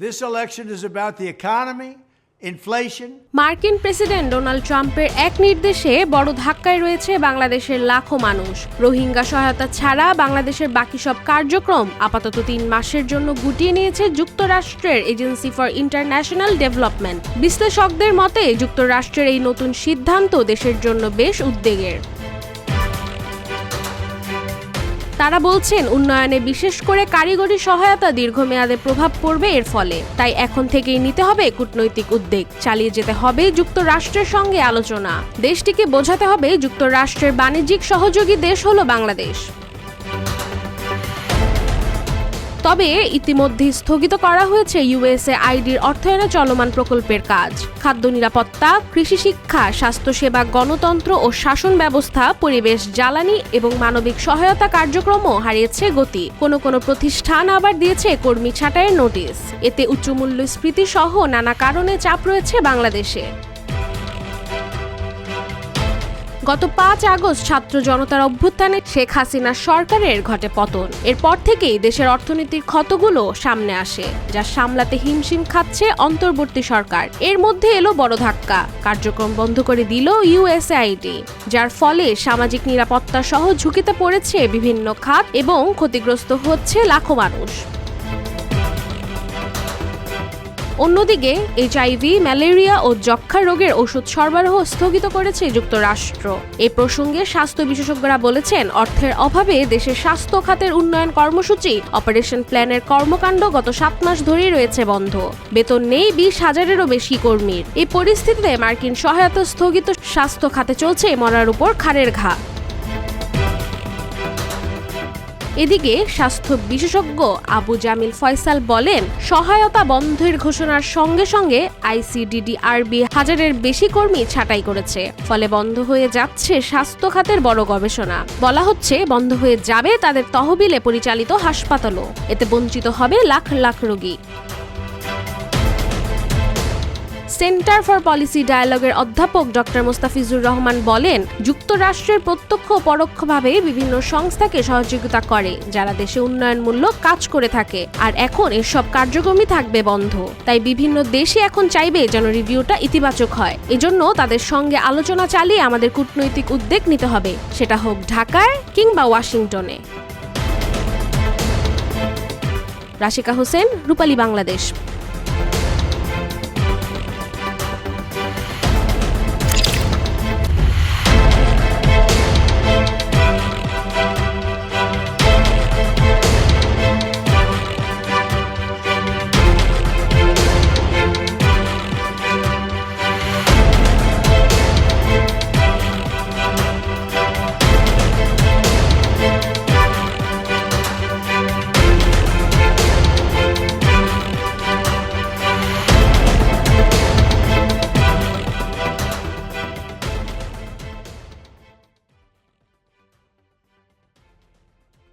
This election is about the economy, inflation. মার্কিন president Donald ট্রাম্পের এক নির্দেশে বড় ধাক্কায় রয়েছে বাংলাদেশের লাখো মানুষ। রোহিঙ্গা সহায়তা ছাড়া বাংলাদেশের বাকি সব কার্যক্রম আপাতত 3 মাসের জন্য গুটিয়ে নিয়েছে যুক্তরাষ্ট্রের এজেন্সি ফর ইন্টারন্যাশনাল ডেভেলপমেন্ট। বিশ্লেষকদের মতে যুক্তরাষ্ট্রের এই নতুন সিদ্ধান্ত দেশের জন্য বেশ উদ্বেগের। তারা বলছেন, উন্নয়নে বিশেষ করে কারিগরি সহায়তা দীর্ঘমেয়াদে প্রভাব পড়বে এর ফলে। তাই এখন থেকেই নিতে হবে কূটনৈতিক উদ্যোগ, চালিয়ে যেতে হবে যুক্তরাষ্ট্রের সঙ্গে আলোচনা। দেশটিকে বোঝাতে হবে যুক্তরাষ্ট্রের বাণিজ্যিক সহযোগী দেশ হলো বাংলাদেশ। তবে ইতিমধ্যে স্থগিত করা হয়েছে ইউএসএআইডির অর্থায়নে চলমান প্রকল্পের কাজ। খাদ্য নিরাপত্তা, কৃষি শিক্ষা, স্বাস্থ্যসেবা, গণতন্ত্র ও শাসন ব্যবস্থা, পরিবেশ, জ্বালানি এবং মানবিক সহায়তা কার্যক্রমও হারিয়েছে গতি। কোনো প্রতিষ্ঠান আবার দিয়েছে কর্মী ছাঁটাইয়ের নোটিশ। এতে উচ্চমূল্যস্ফীতি সহ নানা কারণে চাপ রয়েছে বাংলাদেশে। গত 5 আগস্ট ছাত্র জনতার অভ্যুত্থানে শেখ হাসিনার সরকারের ঘটে পতন। এরপর থেকেই দেশের অর্থনীতির ক্ষতগুলো সামনে আসে, যা সামলাতে হিমশিম খাচ্ছে অন্তর্বর্তী সরকার। এর মধ্যে এলো বড় ধাক্কা, কার্যক্রম বন্ধ করে দিল ইউএসএআইডি, যার ফলে সামাজিক নিরাপত্তা সহ ঝুঁকিতে পড়েছে বিভিন্ন খাত এবং ক্ষতিগ্রস্ত হচ্ছে লাখো মানুষ। অন্যদিকে এইচআইভি, ম্যালেরিয়া ও যক্ষ্মা রোগের ওষুধ সরবরাহ স্থগিত করেছে যুক্তরাষ্ট্র। এ প্রসঙ্গে স্বাস্থ্য বিশেষজ্ঞরা বলেছেন, অর্থের অভাবে দেশের স্বাস্থ্য খাতের উন্নয়ন কর্মসূচি অপারেশন প্ল্যানের কর্মকাণ্ড গত 7 মাস ধরেই রয়েছে বন্ধ। বেতন নেই 20,000-এরও বেশি কর্মীর। এই পরিস্থিতিতে মার্কিন সহায়তা স্থগিত, স্বাস্থ্য খাতে চলছে মরার উপর খাড়ের ঘা। এদিকে স্বাস্থ্য বিশেষজ্ঞ আবু জামিল ফয়সাল বলেন, সহায়তা বন্ধের ঘোষণার সঙ্গে সঙ্গে আইসিডিডিআরবি 1000-এর বেশি কর্মী ছাঁটাই করেছে। ফলে বন্ধ হয়ে যাচ্ছে স্বাস্থ্য খাতের বড় গবেষণা। বলা হচ্ছে, বন্ধ হয়ে যাবে তাদের তহবিলে পরিচালিত হাসপাতালও। এতে বঞ্চিত হবে লাখ লাখ রোগী। সেন্টার ফর পলিসি ডায়ালগের অধ্যাপক ডক্টর মোস্তাফিজুর রহমান বলেন, যুক্তরাষ্ট্রের প্রত্যক্ষ ও পরোক্ষভাবে বিভিন্ন সংস্থাকে সহযোগিতা করে যারা দেশে উন্নয়নমূলক কাজ করে থাকে। আর এখন এসব কার্যক্রমই থাকবে বন্ধ। তাই বিভিন্ন দেশই এখন চাইবে যেন রিভিউটা ইতিবাচক হয়। এজন্য তাদের সঙ্গে আলোচনা চালিয়ে আমাদের কূটনৈতিক উদ্যোগ নিতে হবে, সেটা হোক ঢাকায় কিংবা ওয়াশিংটনে। রাশিকা হোসেন, রূপালী বাংলাদেশ।